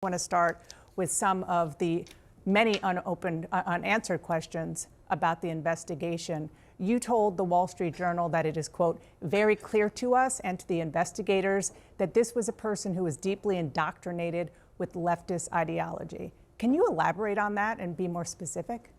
want to start with some of the many unanswered questions about the investigation. You told the Wall Street Journal that it is, quote, very clear to us and to the investigators that this was a person who was deeply indoctrinated with leftist ideology. Can you elaborate on that and be more specific?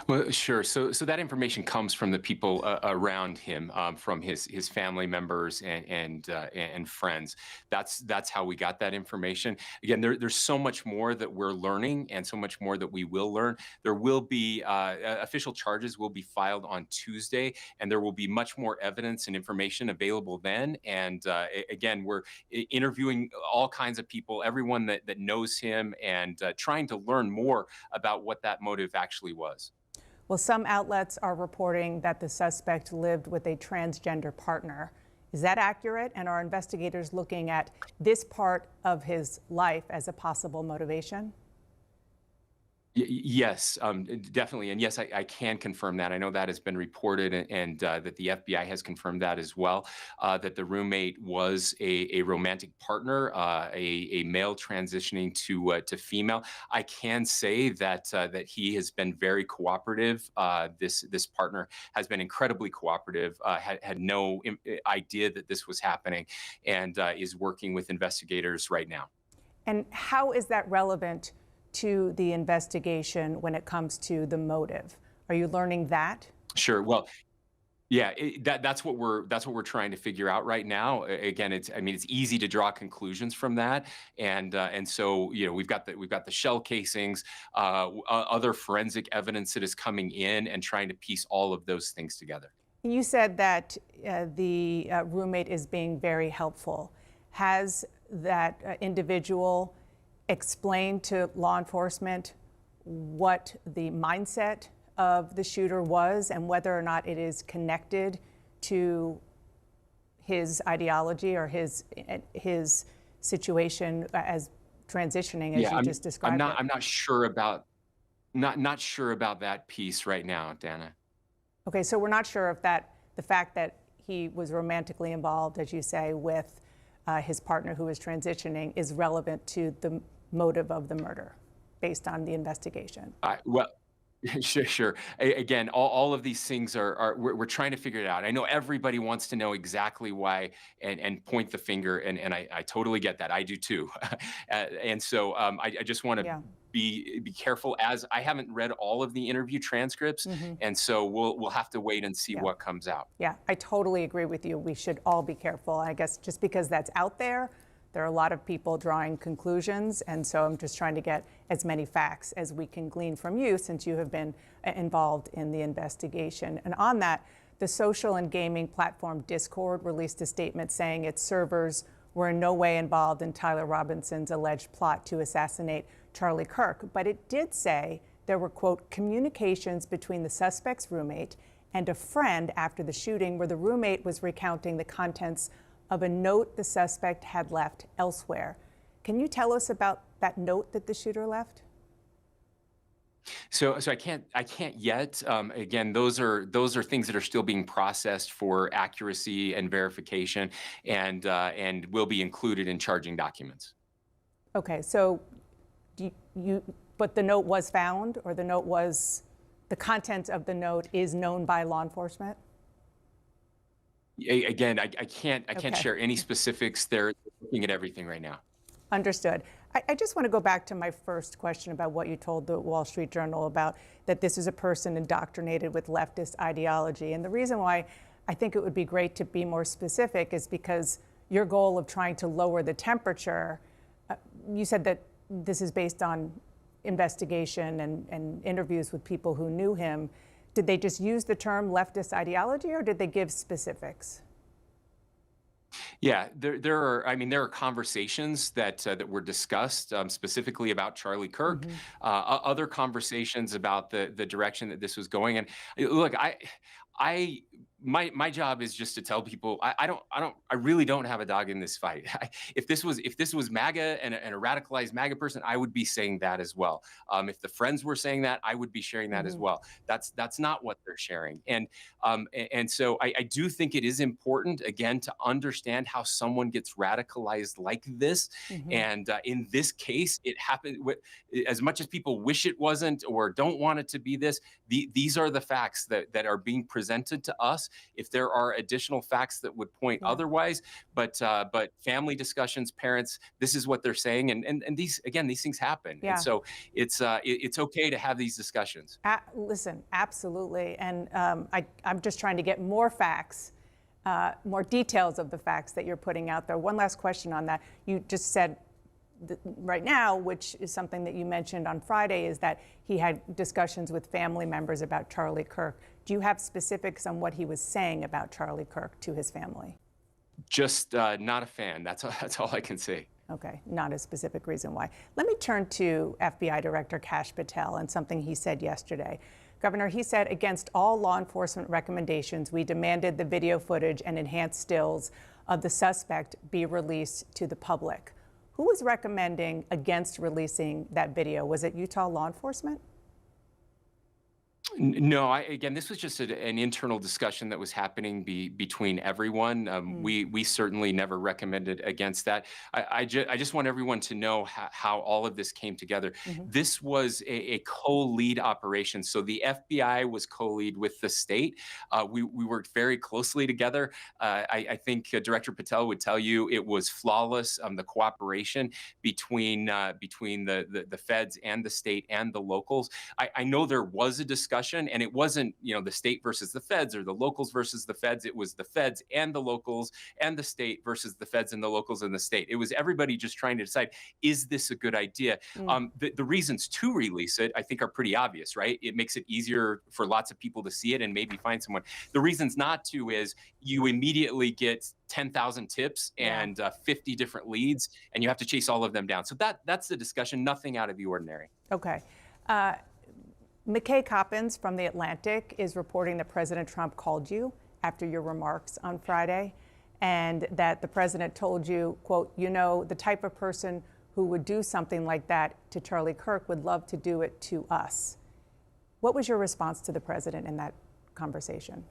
Well, sure. So that information comes from the people around him, from his family members and friends. That's how we got that information. Again, there's so much more that we're learning, and so much more that we will learn. There will be official charges will be filed on Tuesday, and there will be much more evidence and information available then. And again, we're interviewing all kinds of people, everyone that knows him, and trying to learn more about what that motive actually was. Well, some outlets are reporting that the suspect lived with a transgender partner. Is that accurate? And are investigators looking at this part of his life as a possible motivation? Yes, definitely. And yes, I can confirm that. I know that has been reported, and that the FBI has confirmed that as well, that the roommate was a romantic partner, a male transitioning to female. I can say that he has been very cooperative. This partner has been incredibly cooperative, had no idea that this was happening, and is working with investigators right now. And how is that relevant to the investigation when it comes to the motive? Are you learning that? Sure. Well, yeah, that's what we're trying to figure out right now. Again, it's easy to draw conclusions from that, and so we've got the shell casings, other forensic evidence that is coming in, and trying to piece all of those things together. You said that the roommate is being very helpful. Has that individual explained to law enforcement what the mindset of the shooter was and whether or not it is connected to his ideology or his situation as transitioning, as you just described it? I'm not sure about not sure about that piece right now, Dana. Okay, so we're not sure if the fact that he was romantically involved, as you say, with his partner who was transitioning is relevant to the motive of the murder based on the investigation. Well, sure. Again, all of these things we're trying to figure it out. I know everybody wants to know exactly why, and point the finger, and I totally get that. I do too. And so I just want to Yeah. be careful, as I haven't read all of the interview transcripts, and so we'll have to wait and see Yeah. what comes out. Yeah, I totally agree with you. We should all be careful. I guess just because that's out there are a lot of people drawing conclusions. And so I'm just trying to get as many facts as we can glean from you, since you have been involved in the investigation. And on that, the social and gaming platform Discord released a statement saying its servers were in no way involved in Tyler Robinson's alleged plot to assassinate Charlie Kirk. But it did say there were, quote, communications between the suspect's roommate and a friend after the shooting, where the roommate was recounting the contents of a note the suspect had left elsewhere. Can you tell us about that note that the shooter left? So I can't yet. Again, those are things that are still being processed for accuracy and verification, and will be included in charging documents. Okay, so but the note was found, or the content of the note is known by law enforcement? Again, I can't Okay. share any specifics. They're looking at everything right now. Understood. I just want to go back to my first question about what you told the Wall Street Journal about that this is a person indoctrinated with leftist ideology. And the reason why I think it would be great to be more specific is because your goal of trying to lower the temperature, you said that this is based on investigation and interviews with people who knew him. Did they just use the term leftist ideology, or did they give specifics? Yeah, there are conversations that were discussed, specifically about Charlie Kirk, other conversations about the direction that this was going. And look, I my job is just to tell people I really don't have a dog in this fight. If this was MAGA and a radicalized MAGA person, I would be saying that as well. If the friends were saying that, I would be sharing that as Hmm. well. That's not what they're sharing. And so I do think it is important again to understand how someone gets radicalized like this. Hmm. And in this case, it happened. As much as people wish it wasn't or don't want it to be this, these are the facts that are being presented to us. If there are additional facts that would point Yeah. otherwise, but family discussions, parents, this is what they're saying, and these again, these things happen, and Yeah. so it's okay to have these discussions. Listen, absolutely. And I'm just trying to get more facts, more details of the facts that you're putting out there. One last question on that. You just said right now, which is something that you mentioned on Friday, is that he had discussions with family members about Charlie Kirk. Do you have specifics on what he was saying about Charlie Kirk to his family? Just not a fan. That's all I can say. Okay, not a specific reason why. Let me turn to FBI Director Kash Patel and something he said yesterday. Governor, he said, against all law enforcement recommendations, we demanded the video footage and enhanced stills of the suspect be released to the public. Who was recommending against releasing that video? Was it Utah law enforcement? No, again, this was just an internal discussion that was happening between everyone. Mm. We certainly never recommended against that. I just want everyone to know how all of this came together. Hmm. This was a co-lead operation. So the FBI was co-lead with the state. We worked very closely together. I think Director Patel would tell you it was flawless. The cooperation between the feds and the state and the locals. I know there was a discussion, and it wasn't, the state versus the feds or the locals versus the feds. It was the feds and the locals and the state versus the feds and the locals and the state. It was everybody just trying to decide, is this a good idea? Mm. The reasons to release it, I think, are pretty obvious, right? It makes it easier for lots of people to see it and maybe find someone. The reasons not to is you immediately get 10,000 tips Yeah. and 50 different leads, and you have to chase all of them down. So that's the discussion, nothing out of the ordinary. Okay. Uh, McKay Coppins from The Atlantic is reporting that President Trump called you after your remarks on Friday, and that the president told you, quote, the type of person who would do something like that to Charlie Kirk would love to do it to us. What was your response to the president in that conversation?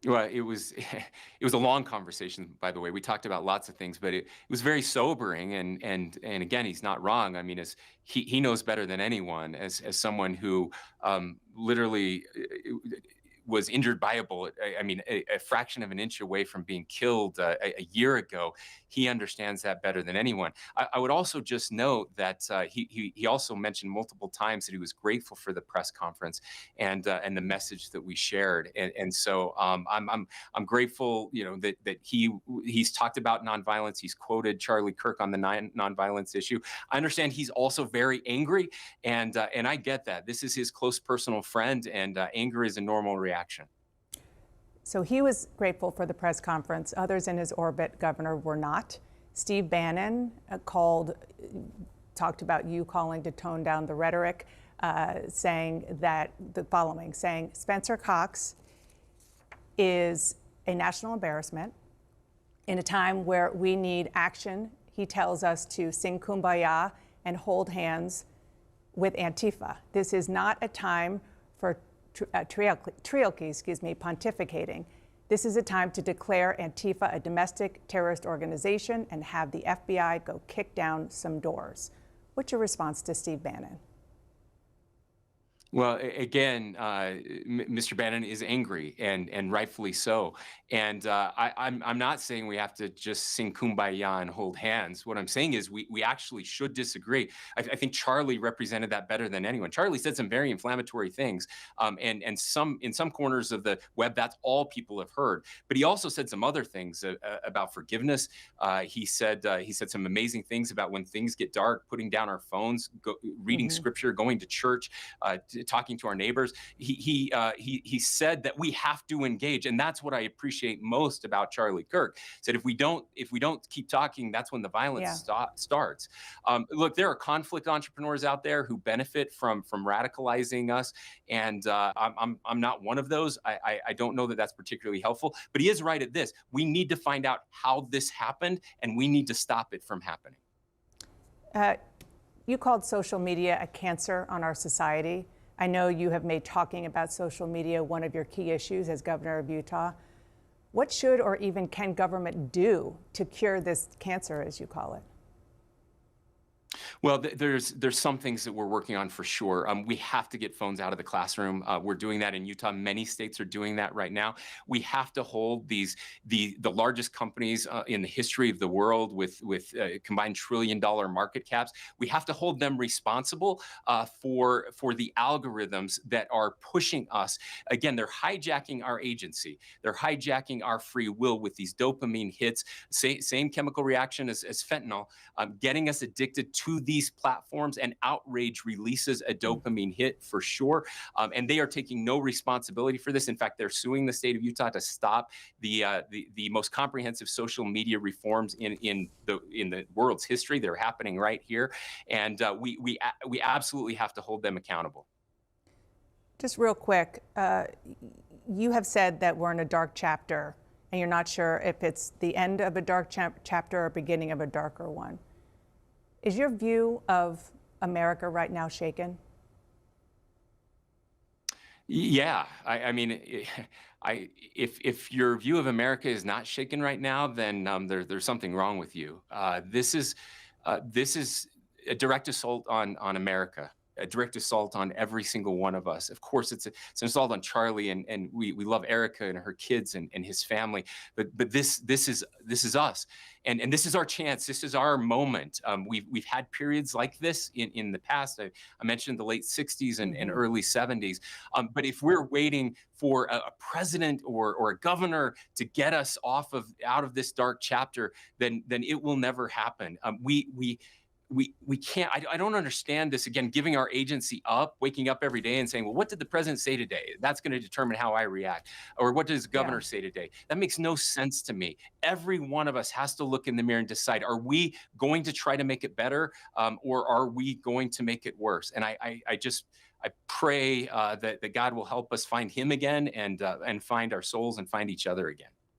Well, it was it was a long conversation, by the way. We talked about lots of things, but it was very sobering. And again, he's not wrong. I mean, as he knows better than anyone, as someone who literally was injured by a bullet. I mean, a fraction of an inch away from being killed a year ago. He understands that better than anyone. I would also just note that he also mentioned multiple times that he was grateful for the press conference and the message that we shared. And so I'm grateful, that he's talked about nonviolence. He's quoted Charlie Kirk on the nonviolence issue. I understand he's also very angry, and I get that. This is his close personal friend, and anger is a normal reaction. So he was grateful for the press conference. Others in his orbit, Governor, were not. Steve Bannon talked about you calling to tone down the rhetoric, saying Spencer Cox is a national embarrassment in a time where we need action. He tells us to sing Kumbaya and hold hands with Antifa. This is not a time for pontificating. This is a time to declare Antifa a domestic terrorist organization and have the FBI go kick down some doors. What's your response to Steve Bannon? Well, again, Mr. Bannon is angry, and rightfully so. And I'm not saying we have to just sing Kumbaya and hold hands. What I'm saying is we actually should disagree. I think Charlie represented that better than anyone. Charlie said some very inflammatory things, and in some corners of the web, that's all people have heard. But he also said some other things about forgiveness. He said some amazing things about when things get dark, putting down our phones, reading scripture, going to church. talking to our neighbors. He said that we have to engage, and that's what I appreciate most about Charlie Kirk. Said if we don't keep talking, that's when the violence starts. Look, there are conflict entrepreneurs out there who benefit from radicalizing us, and I'm not one of those. I don't know that that's particularly helpful, but he is right at this. We need to find out how this happened, and we need to stop it from happening. You called social media a cancer on our society. I know you have made talking about social media one of your key issues as governor of Utah. What should or even can government do to cure this cancer, as you call it? Well, there's some things that we're working on for sure. We have to get phones out of the classroom. We're doing that in Utah. Many states are doing that right now. We have to hold the largest companies in the history of the world with combined $1 trillion market caps. We have to hold them responsible for the algorithms that are pushing us. Again, they're hijacking our agency. They're hijacking our free will with these dopamine hits. Same chemical reaction as fentanyl, getting us addicted to these platforms, and outrage releases a dopamine hit for sure. And they are taking no responsibility for this. In fact, they're suing the state of Utah to stop the most comprehensive social media reforms in the world's history. They're happening right here, and we absolutely have to hold them accountable. Just real quick, you have said that we're in a dark chapter, and you're not sure if it's the end of a dark chapter or beginning of a darker one. Is your view of America right now shaken? Yeah, I mean, if your view of America is not shaken right now, then there's something wrong with you. This is a direct assault on America, a direct assault on every single one of us. Of course, it's an assault on Charlie, and we love Erica and her kids and his family. But this is us, and this is our chance. This is our moment. We've had periods like this in the past. I mentioned the late '60s and early '70s. But if we're waiting for a president or a governor to get us out of this dark chapter, then it will never happen. We can't. I don't understand this. Again, giving our agency up, waking up every day and saying, well, what did the president say today? That's going to determine how I react. Or what does the governor say today? That makes no sense to me. Every one of us has to look in the mirror and decide, are we going to try to make it better, or are we going to make it worse? And I pray that God will help us find him again, and find our souls and find each other again.